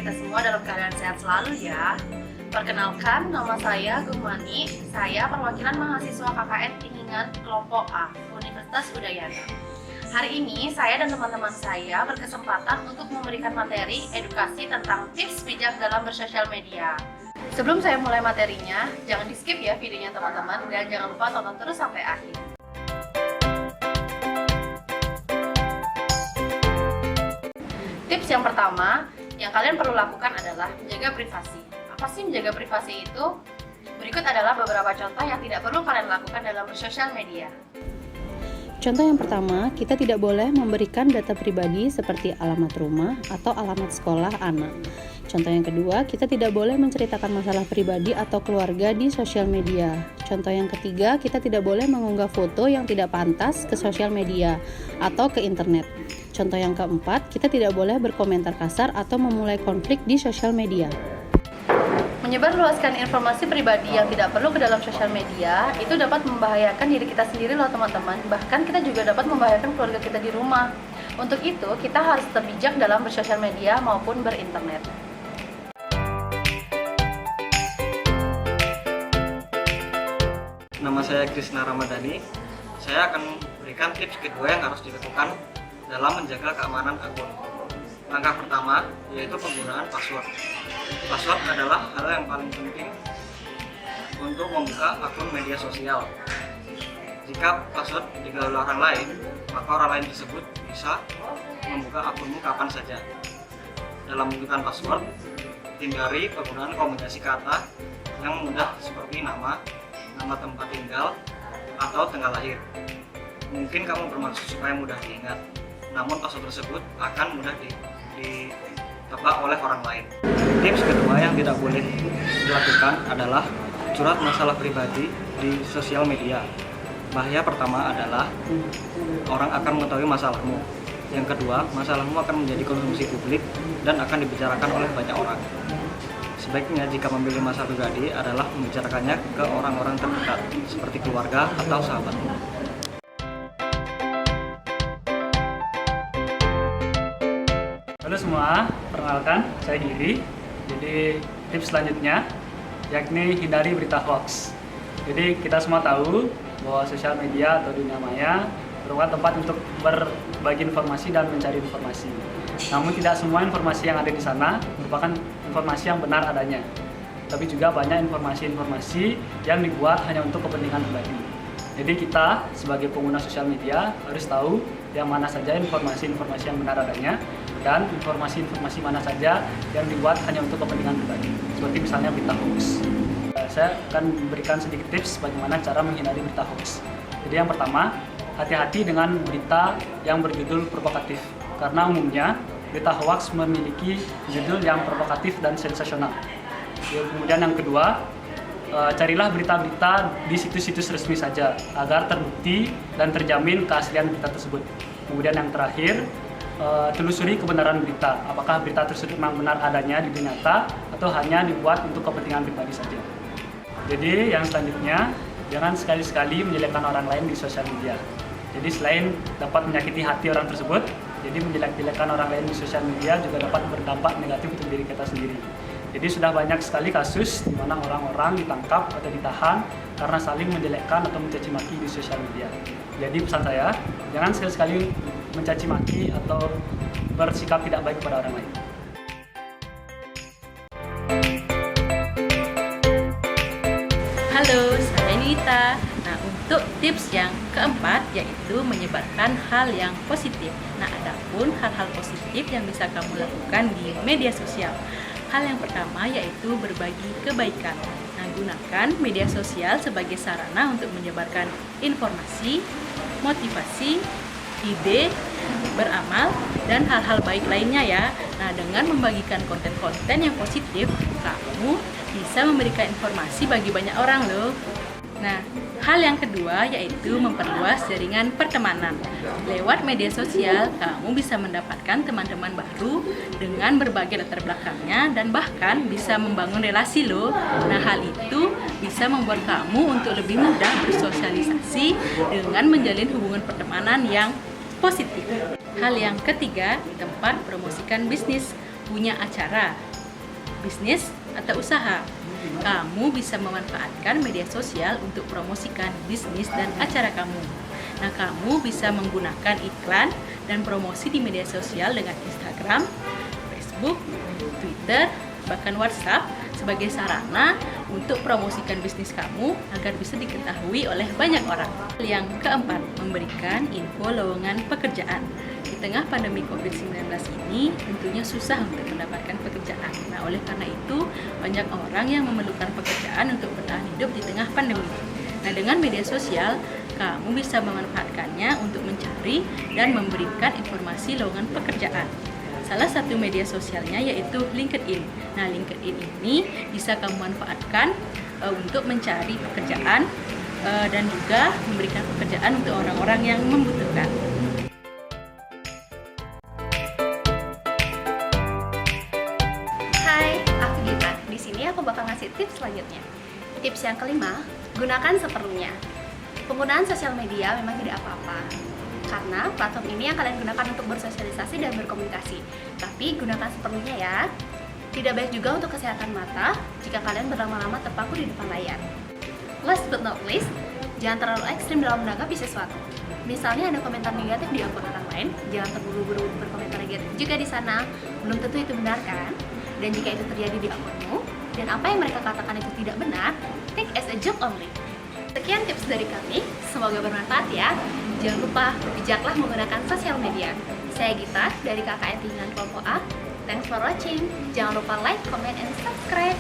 kita semua dalam keadaan sehat selalu ya. Perkenalkan, nama saya Gumani. Saya perwakilan mahasiswa KKN Tingingan Kelompok A, Universitas Udayana. Hari ini saya dan teman-teman saya berkesempatan untuk memberikan materi edukasi tentang tips bijak dalam bersosial media. Sebelum saya mulai materinya, jangan di-skip ya videonya teman-teman, dan jangan lupa tonton terus sampai akhir. Tips yang pertama yang kalian perlu lakukan adalah menjaga privasi. Apa sih menjaga privasi itu? Berikut adalah beberapa contoh yang tidak perlu kalian lakukan dalam bersosial media. Contoh yang pertama, kita tidak boleh memberikan data pribadi seperti alamat rumah atau alamat sekolah anak. Contoh yang kedua, kita tidak boleh menceritakan masalah pribadi atau keluarga di sosial media. Contoh yang ketiga, kita tidak boleh mengunggah foto yang tidak pantas ke sosial media atau ke internet. Contoh yang keempat, kita tidak boleh berkomentar kasar atau memulai konflik di sosial media. Menyebarluaskan informasi pribadi yang tidak perlu ke dalam sosial media itu dapat membahayakan diri kita sendiri loh teman-teman. Bahkan kita juga dapat membahayakan keluarga kita di rumah. Untuk itu, kita harus tetap bijak dalam bersosial media maupun berinternet. Nama saya Krisna Ramadhani. Saya akan memberikan tips kedua yang harus dilakukan dalam menjaga keamanan akun. Langkah pertama yaitu penggunaan password. Password adalah hal yang paling penting untuk membuka akun media sosial. Jika password digauli orang lain, maka orang lain tersebut bisa membuka akunmu kapan saja. Dalam menggunakan password, hindari penggunaan kombinasi kata yang mudah seperti nama tempat tinggal, atau tanggal lahir. Mungkin kamu bermaksud supaya mudah diingat, namun password tersebut akan mudah ditebak oleh orang lain. Tips kedua yang tidak boleh dilakukan adalah curhat masalah pribadi di sosial media. Bahaya pertama adalah orang akan mengetahui masalahmu. Yang kedua, masalahmu akan menjadi konsumsi publik dan akan dibicarakan oleh banyak orang. Sebaiknya jika memilih masalah pribadi adalah membicarakannya ke orang-orang terdekat, seperti keluarga atau sahabatmu. Halo semua, perkenalkan saya Giri. Jadi tips selanjutnya yakni hindari berita hoax. Jadi kita semua tahu bahwa sosial media atau dunia maya merupakan tempat untuk berbagi informasi dan mencari informasi. Namun tidak semua informasi yang ada di sana merupakan informasi yang benar adanya. Tapi juga banyak informasi-informasi yang dibuat hanya untuk kepentingan pribadi. Jadi kita sebagai pengguna sosial media harus tahu yang mana saja informasi-informasi yang benar adanya dan informasi-informasi mana saja yang dibuat hanya untuk kepentingan pribadi. Seperti misalnya berita hoax. Saya akan memberikan sedikit tips bagaimana cara menghindari berita hoax. Jadi yang pertama, hati-hati dengan berita yang berjudul provokatif. Karena umumnya berita hoax memiliki judul yang provokatif dan sensasional. Kemudian yang kedua, carilah berita-berita di situs-situs resmi saja agar terbukti dan terjamin keaslian berita tersebut. Kemudian yang terakhir, telusuri kebenaran berita. Apakah berita tersebut memang benar adanya di dunia nyata atau hanya dibuat untuk kepentingan pribadi saja. Jadi yang selanjutnya, jangan sekali-sekali menjelekkan orang lain di sosial media. Jadi selain dapat menyakiti hati orang tersebut, jadi menjelek-jelekan orang lain di sosial media juga dapat berdampak negatif untuk diri kita sendiri. Jadi sudah banyak sekali kasus di mana orang-orang ditangkap atau ditahan karena saling menjelekkan atau mencaci maki di sosial media. Jadi pesan saya, jangan sekali-sekali mencaci maki atau bersikap tidak baik kepada orang lain. Halo, saya Nita. Nah, untuk tips yang keempat yaitu menyebarkan hal yang positif. Nah, adapun hal-hal positif yang bisa kamu lakukan di media sosial. Hal yang pertama yaitu berbagi kebaikan. Nah, gunakan media sosial sebagai sarana untuk menyebarkan informasi, motivasi, ide, beramal, dan hal-hal baik lainnya ya. Nah, dengan membagikan konten-konten yang positif, kamu bisa memberikan informasi bagi banyak orang loh. Nah, hal yang kedua yaitu memperluas jaringan pertemanan. Lewat media sosial, kamu bisa mendapatkan teman-teman baru dengan berbagai latar belakangnya dan bahkan bisa membangun relasi loh. Nah, hal itu bisa membuat kamu untuk lebih mudah bersosialisasi dengan menjalin hubungan pertemanan yang positif. Hal yang ketiga, tempat promosikan bisnis. Punya acara, bisnis atau usaha. Kamu bisa memanfaatkan media sosial untuk promosikan bisnis dan acara kamu. Nah, kamu bisa menggunakan iklan dan promosi di media sosial dengan Instagram, Facebook, Twitter, bahkan WhatsApp sebagai sarana untuk promosikan bisnis kamu agar bisa diketahui oleh banyak orang. Yang keempat, memberikan info lowongan pekerjaan. Di tengah pandemi COVID-19 ini tentunya susah untuk mendapatkan pekerjaan. Nah, oleh karena itu banyak orang yang memerlukan pekerjaan untuk bertahan hidup di tengah pandemi. Nah, dengan media sosial kamu bisa memanfaatkannya untuk mencari dan memberikan informasi lowongan pekerjaan. Salah satu media sosialnya yaitu LinkedIn. Nah, LinkedIn ini bisa kamu manfaatkan untuk mencari pekerjaan dan juga memberikan pekerjaan untuk orang-orang yang membutuhkan. Hai, aku Gita. Di sini aku bakal ngasih tips selanjutnya. Tips yang kelima, gunakan seperlunya. Penggunaan sosial media memang tidak apa-apa, karena platform ini yang kalian gunakan untuk bersosialisasi dan berkomunikasi. Tapi gunakan seperlunya ya. Tidak baik juga untuk kesehatan mata jika kalian berlama-lama terpaku di depan layar. Last but not least, jangan terlalu ekstrim dalam menanggapi sesuatu. Misalnya ada komentar negatif di akun orang lain, jangan terburu-buru berkomentar negatif juga di sana. Belum tentu itu benar kan? Dan jika itu terjadi di akunmu, dan apa yang mereka katakan itu tidak benar, take as a joke only. Sekian tips dari kami, semoga bermanfaat ya. Jangan lupa, bijaklah menggunakan sosial media. Saya Gita dari KKN Tingan Kelompok A. Thanks for watching. Jangan lupa like, comment, and subscribe.